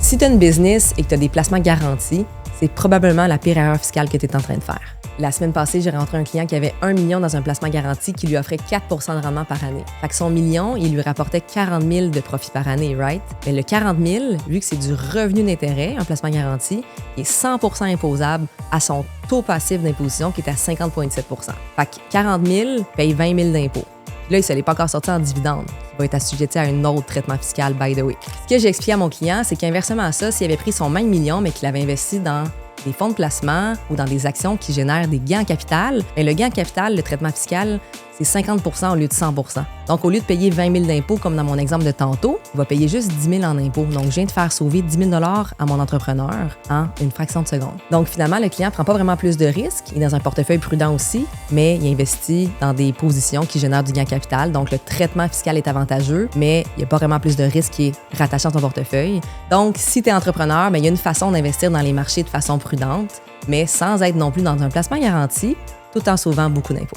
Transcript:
Si tu as une business et que tu as des placements garantis, c'est probablement la pire erreur fiscale que tu es en train de faire. La semaine passée, j'ai rencontré un client qui avait 1 million dans un placement garanti qui lui offrait 4 % de rendement par année. Fait que son million, il lui rapportait 40 000 de profit par année, right? Mais le 40 000, vu que c'est du revenu d'intérêt, un placement garanti, il est 100 % imposable à son taux passif d'imposition qui est à 50,7 %. Fait que 40 000 paye 20 000 d'impôts. Là, il ne se l'est pas encore sorti en dividende. Il va être assujetti à un autre traitement fiscal, by the way. Ce que j'ai expliqué à mon client, c'est qu'inversement à ça, s'il avait pris son même million, mais qu'il avait investi dans des fonds de placement ou dans des actions qui génèrent des gains en capital, bien, le gain en capital, le traitement fiscal, c'est 50 % au lieu de 100 %. Donc, au lieu de payer 20 000 d'impôts, comme dans mon exemple de tantôt, il va payer juste 10 000 en impôts. Donc, je viens de faire sauver 10 000 à mon entrepreneur en une fraction de seconde. Donc, finalement, le client ne prend pas vraiment plus de risques. Il est dans un portefeuille prudent aussi, mais il investit dans des positions qui génèrent du gain en capital. Donc, le traitement fiscal est avantageux, mais il n'y a pas vraiment plus de risques qui est rattaché à ton portefeuille. Donc, si tu es entrepreneur, bien, il y a une façon d'investir dans les marchés de façon prudente, mais sans être non plus dans un placement garanti, tout en sauvant beaucoup d'impôts.